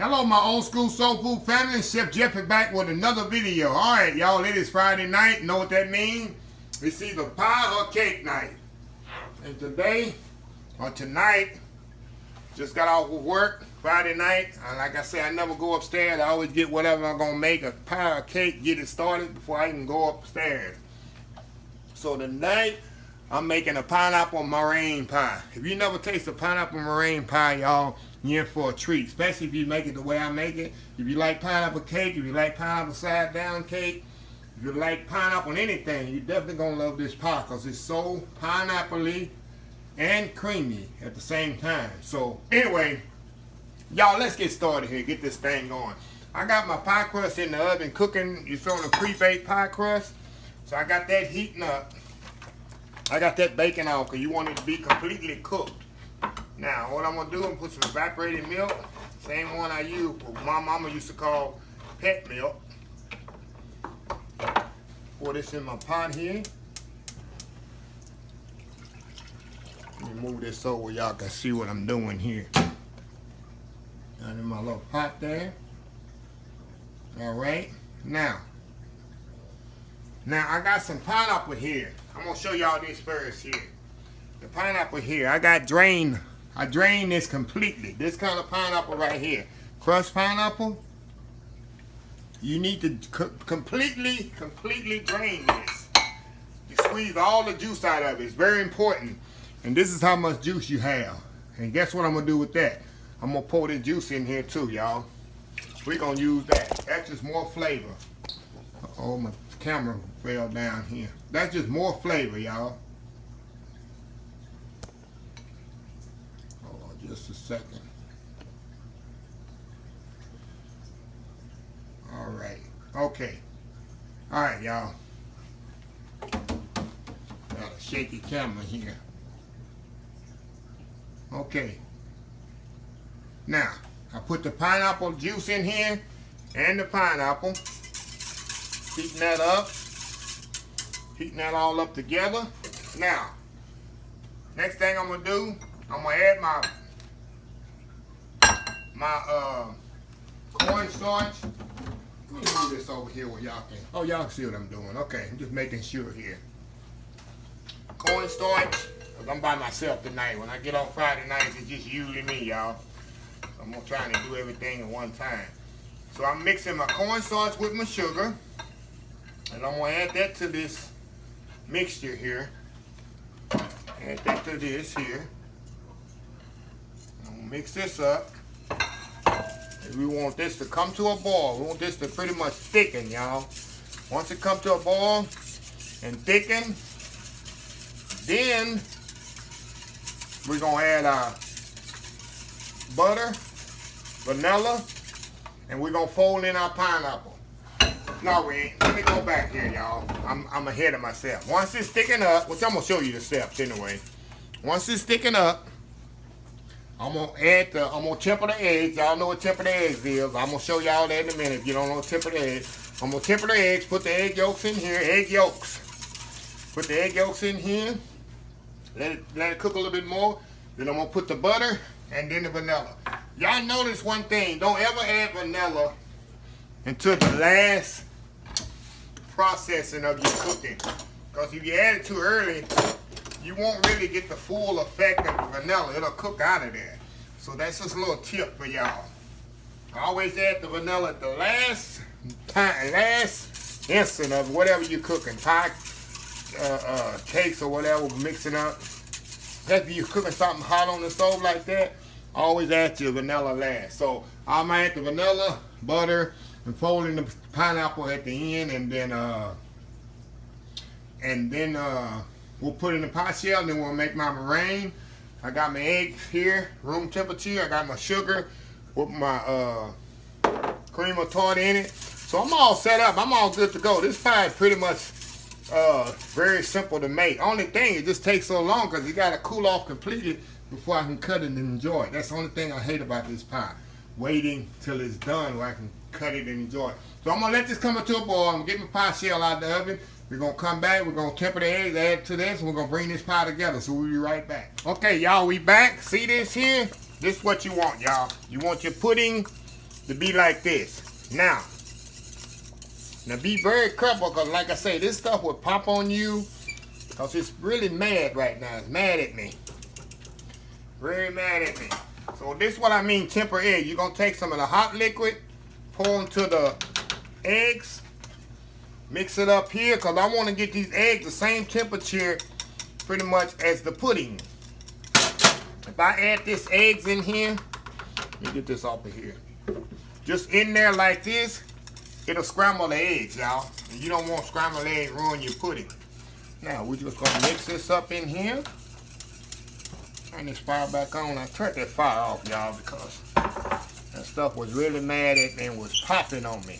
Hello, my old school soul food family. Chef Jeffy back with another video. All right, y'all, it is Friday night. Know what that means? It's either pie or cake night. And today, or tonight, just got off of work, Friday night. Like I said, I never go upstairs. I always get whatever I'm going to make, a pie or cake, get it started before I can go upstairs. So tonight, I'm making a pineapple meringue pie. If you never tasted pineapple meringue pie, y'all, you're in for a treat, especially if you make it the way I make it. If you like pineapple cake, if you like pineapple side down cake, if you like pineapple anything, you're definitely going to love this pie because it's so pineapple-y and creamy at the same time. So anyway, y'all, let's get started here, get this thing going. I got my pie crust in the oven cooking. It's on a pre-baked pie crust. So I got that heating up. I got that bacon out because you want it to be completely cooked. Now, what I'm going to do, I'm going to put some evaporated milk. Same one I use, what my mama used to call pet milk. Pour this in my pot here. Let me move this so where y'all can see what I'm doing here. Down in my little pot there. All right. Now I got some pineapple here. I'm going to show y'all this first here. The pineapple here, I drained this completely. This kind of pineapple right here. Crushed pineapple. You need to completely drain this. You squeeze all the juice out of it. It's very important. And this is how much juice you have. And guess what I'm going to do with that? I'm going to pour the juice in here too, y'all. We're going to use that. That's just more flavor. Oh, my camera fell down here. That's just more flavor, y'all. Hold on just a second. All right. Okay. All right, y'all. Got a shaky camera here. Okay. Now, I put the pineapple juice in here and the pineapple. Heating that up. Heating that all up together. Now, next thing I'm going to do, I'm going to add my cornstarch. Let me move this over here where y'all can. Oh, y'all can see what I'm doing. Okay, I'm just making sure here. Cornstarch. I'm by myself tonight. When I get on Friday nights, it's just usually me, y'all. So I'm going to try to do everything at one time. So I'm mixing my cornstarch with my sugar. And I'm going to add that to this mixture here. Add that to this here. I'm going to mix this up. And we want this to come to a boil. We want this to pretty much thicken, y'all. Once it comes to a boil and thicken, then we're going to add our butter, vanilla, and we're going to fold in our pineapple. No, we ain't. Let me go back here, y'all. I'm ahead of myself. Once it's thickened up, which I'm going to show you the steps anyway. Once it's thickened up, I'm going to temper the eggs. Y'all know what temper the eggs is. I'm going to show y'all that in a minute if you don't know temper the eggs. I'm going to temper the eggs, put the egg yolks in here, egg yolks. Put the egg yolks in here. Let it cook a little bit more. Then I'm going to put the butter and then the vanilla. Y'all notice one thing. Don't ever add vanilla until the last processing of your cooking. Because if you add it too early, you won't really get the full effect of the vanilla. It'll cook out of there. So that's just a little tip for y'all. Always add the vanilla at the last instant of whatever you're cooking. Pie, cakes or whatever, mixing up. If you're cooking something hot on the stove like that, always add your vanilla last. So I'm gonna add the vanilla, butter, and folding the pineapple at the end, and then we'll put in the pie shell, and then we'll make my meringue. I got my eggs here, room temperature. I got my sugar with my cream of tartar in it. So I'm all set up. I'm all good to go. This pie is pretty much very simple to make. Only thing, it just takes so long because you got to cool off completely before I can cut it and enjoy it. That's the only thing I hate about this pie. Waiting till it's done where I can cut it and enjoy it. So I'm going to let this come into a boil. I'm going to get my pie shell out of the oven. We're going to come back. We're going to temper the eggs, add to this, and we're going to bring this pie together. So we'll be right back. Okay, y'all, we back. See this here? This is what you want, y'all. You want your pudding to be like this. Now be very careful, because like I say, this stuff will pop on you, because it's really mad right now. It's mad at me. Very mad at me. So this is what I mean, temper egg. You're going to take some of the hot liquid, pour into the eggs, mix it up here, because I want to get these eggs the same temperature pretty much as the pudding. If I add this eggs in here, let me get this off of here. Just in there like this, it'll scramble the eggs, y'all. You don't want scrambled eggs ruin your pudding. Now, we're just going to mix this up in here. Turn this fire back on. I turned that fire off, y'all, because that stuff was really mad at me and was popping on me.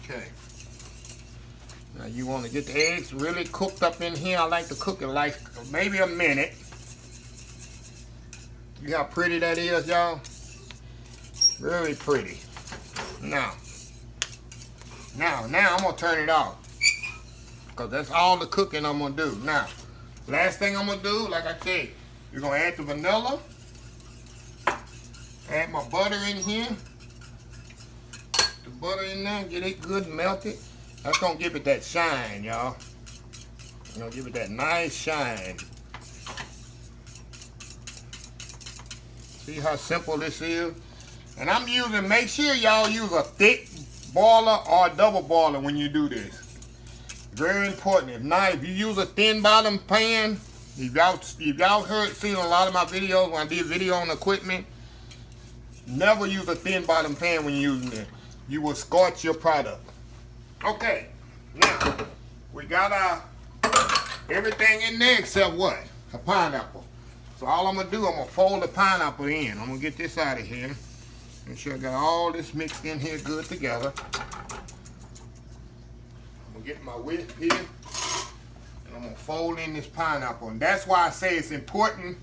Okay. Now, you want to get the eggs really cooked up in here. I like to cook it like maybe a minute. See how pretty that is, y'all? Really pretty. Now, I'm going to turn it off, because that's all the cooking I'm going to do. Now, last thing I'm going to do, like I said, you're going to add the vanilla. Add my butter in here. The butter in there, get it good and melted. That's going to give it that shine, y'all. Going to give it that nice shine. See how simple this is? And I'm using, make sure y'all use a thick boiler or a double boiler when you do this. Very important. If not, if you use a thin bottom pan, if y'all seen a lot of my videos when I did video on equipment, never use a thin bottom pan when you're using it. You will scorch your product. Okay, now we got our everything in there except what? A pineapple. So all I'm gonna do, I'm gonna fold the pineapple in. I'm gonna get this out of here. Make sure I got all this mixed in here good together. I'm gonna get my whisk here, and I'm gonna fold in this pineapple. And that's why I say it's important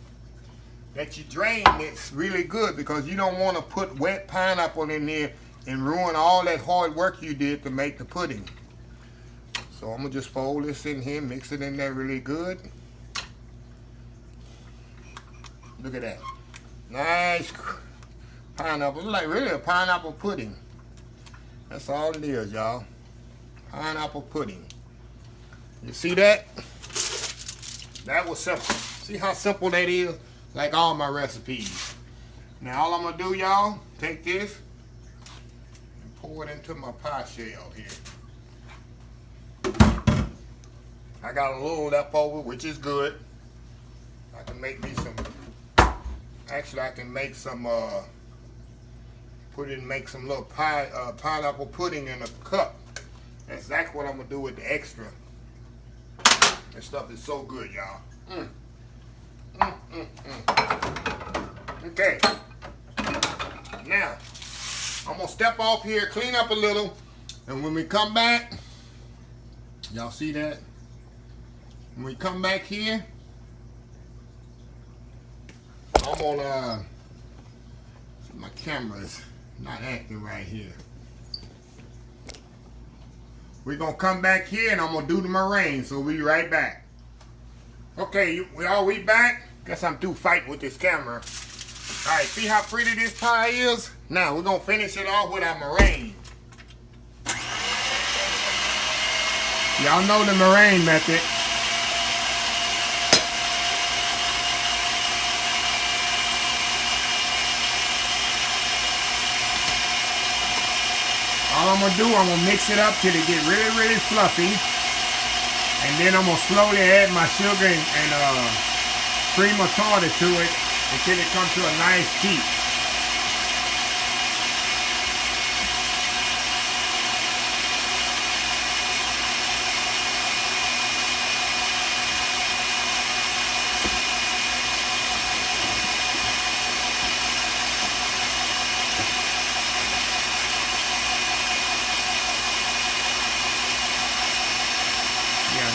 that you drain this really good, because you don't want to put wet pineapple in there and ruin all that hard work you did to make the pudding. So I'm gonna just fold this in here, mix it in there really good. Look at that. Nice pineapple. It's like really a pineapple pudding. That's all it is, y'all. Pineapple pudding. You see that? That was simple. See how simple that is? Like all my recipes. Now all I'm gonna do, y'all, take this and pour it into my pie shell here. I got a little left over, which is good. I can make me some, actually I can make some make some little pineapple pudding in a cup. That's exactly what I'm gonna do with the extra. This stuff is so good, y'all. Okay. Now, I'm gonna step off here, clean up a little, and when we come back, y'all see that? When we come back here, I'm gonna, my camera's not acting right here. We're gonna come back here and I'm gonna do the meringue, so we'll be right back. Okay, we back? Guess I'm through fighting with this camera. Alright, see how pretty this pie is? Now we're gonna finish it off with our meringue. Y'all know the meringue method. All I'm gonna do, I'm gonna mix it up till it get really, really fluffy. And then I'm gonna slowly add my sugar and cream of tartar to it until it comes to a nice heat.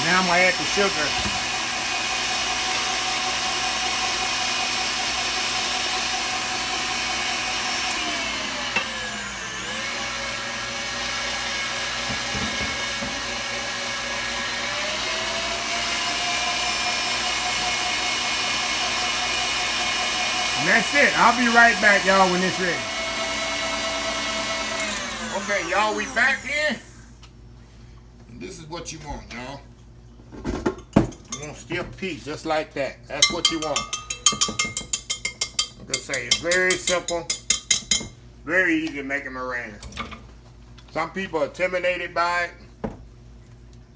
Now I'm gonna add the sugar. And that's it. I'll be right back, y'all, when it's ready. Okay, y'all, we back here. And this is what you want, y'all. You want stiff peas, just like that. That's what you want. Like I say, it's very simple. Very easy to make a meringue. Some people are intimidated by it.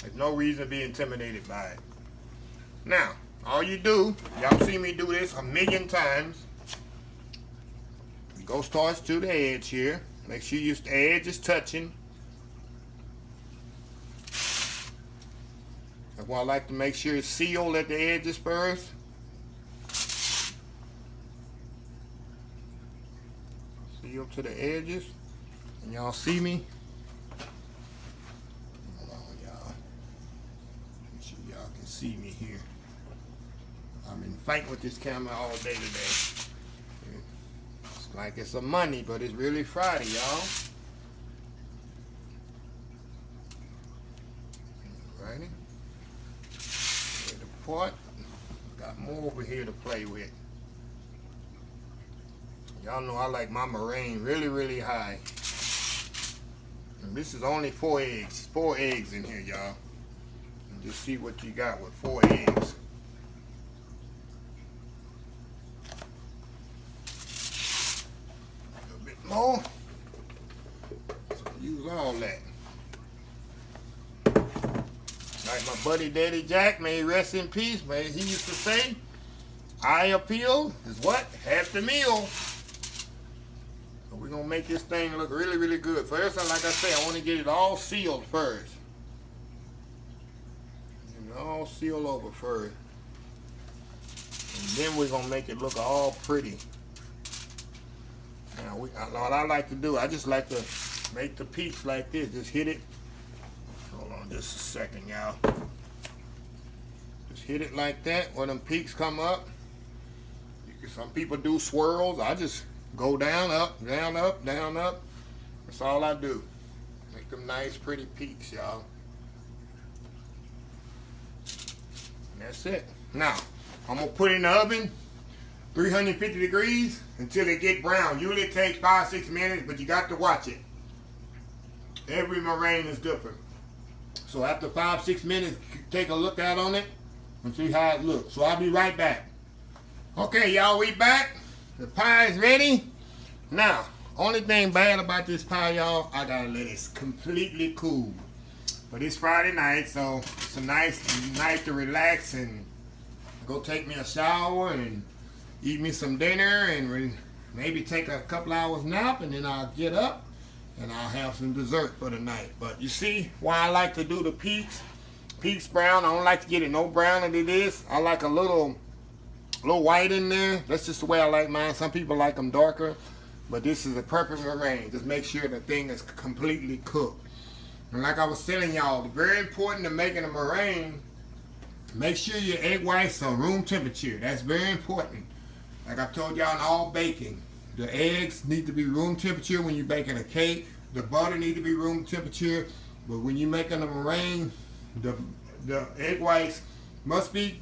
There's no reason to be intimidated by it. Now, all you do, y'all see me do this a million times. You go starch to the edge here. Make sure the edge is touching. That's why I like to make sure it's sealed at the edges first. Seal to the edges. And y'all see me? Hold on, y'all. Make sure y'all can see me here. I've been fighting with this camera all day today. It's like it's a Monday, but it's really Friday, y'all. Alrighty. Here's the pot. Got more over here to play with. Y'all know I like my meringue really, really high. And this is only 4 eggs. 4 eggs in here, y'all. And just see what you got with 4 eggs. A little bit more. So use all that. Like my buddy Daddy Jack, may he rest in peace, may he used to say, eye appeal is what? Half the meal. So we're gonna make this thing look really, really good. First, like I say, I want to get it all sealed first. Get it all sealed over first. And then we're gonna make it look all pretty. Now, what I like to do, I just like to make the peaks like this. Just hit it. Hold on just a second, y'all. Just hit it like that where them peaks come up. Some people do swirls. I just go down, up, down, up, down, up. That's all I do. Make them nice, pretty peaks, y'all. And that's it. Now, I'm going to put it in the oven, 350 degrees, until they get brown. Usually it takes 5-6 minutes, but you got to watch it. Every meringue is different. So after 5-6 minutes, take a look out on it and see how it looks. So I'll be right back. Okay, y'all, we back. The pie is ready. Now, only thing bad about this pie, y'all, I gotta let it completely cool. But it's Friday night, so it's a nice night to relax and go take me a shower and eat me some dinner and maybe take a couple hours nap, and then I'll get up and I'll have some dessert for the night. But you see why I like to do the peaks brown. I don't like to get it no browner than this. I like a little white in there. That's just the way I like mine. Some people like them darker, but this is a perfect meringue. Just make sure the thing is completely cooked. And like I was telling y'all, very important to making a meringue, make sure your egg whites are room temperature. That's very important. Like I've told y'all in all baking, the eggs need to be room temperature when you're baking a cake. The butter need to be room temperature. But when you're making a meringue, the egg whites must be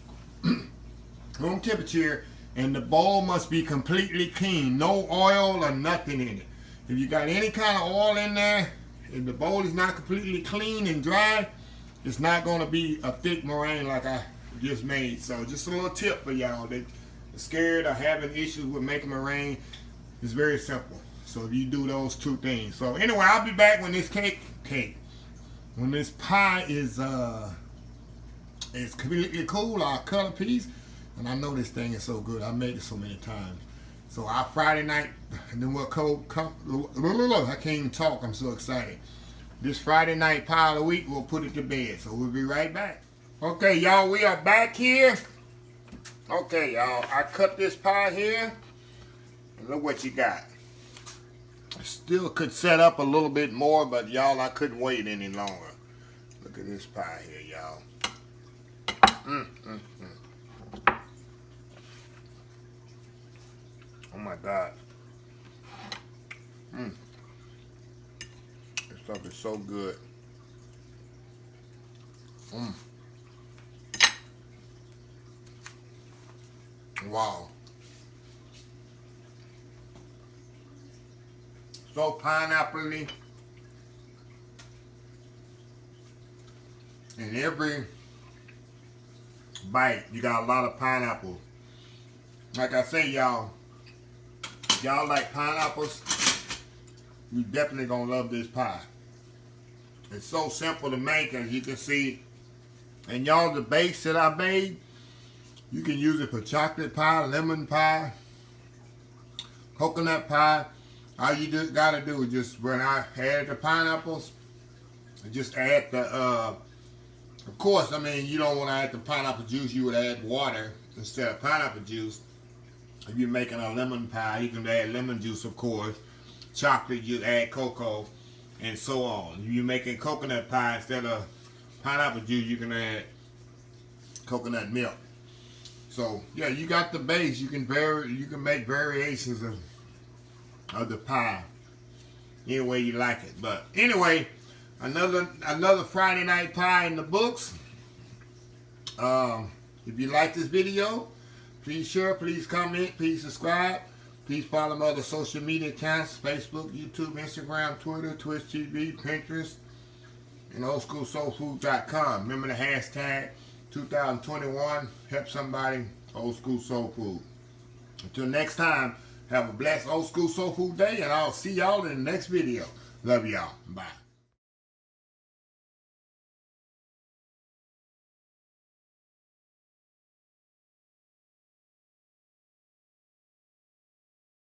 room temperature, and the bowl must be completely clean. No oil or nothing in it. If you got any kind of oil in there, if the bowl is not completely clean and dry, it's not going to be a thick meringue like I just made. So just a little tip for y'all that are scared or having issues with making meringue. It's very simple. So if you do those 2 things. So anyway, I'll be back when this when this pie is completely cool. I'll cut a piece. And I know this thing is so good. I made it so many times. So our Friday night, and then we'll I can't even talk. I'm so excited. This Friday night pie of the week, we'll put it to bed. So we'll be right back. Okay, y'all, we are back here. Okay, y'all, I cut this pie here. And look what you got. I still could set up a little bit more, but y'all, I couldn't wait any longer. Look at this pie here, y'all. Oh my God. This stuff is so good. Wow. So pineapple-y. in every bite, you got a lot of pineapple. Like I say, y'all, if y'all like pineapples, you definitely gonna love this pie. It's so simple to make, as you can see. And y'all, the base that I made, you can use it for chocolate pie, lemon pie, coconut pie. All you just gotta do is just, when I add the pineapples, just add the, of course, I mean, you don't want to add the pineapple juice. You would add water instead of pineapple juice. If you're making a lemon pie, you can add lemon juice, of course. Chocolate, you add cocoa, and so on. If you're making coconut pie, instead of pineapple juice, you can add coconut milk. So yeah, you got the base. You can make variations of the pie any way you like it. But anyway, another Friday night pie in the books. If you like this video, please share, please comment, please subscribe. Please follow my other social media accounts: Facebook, YouTube, Instagram, Twitter, Twitch TV, Pinterest, and oldschoolsoulfood.com. Remember the hashtag 2021, help somebody, Old School Soul Food. Until next time, have a blessed Old School Soul Food day, and I'll see y'all in the next video. Love y'all. Bye.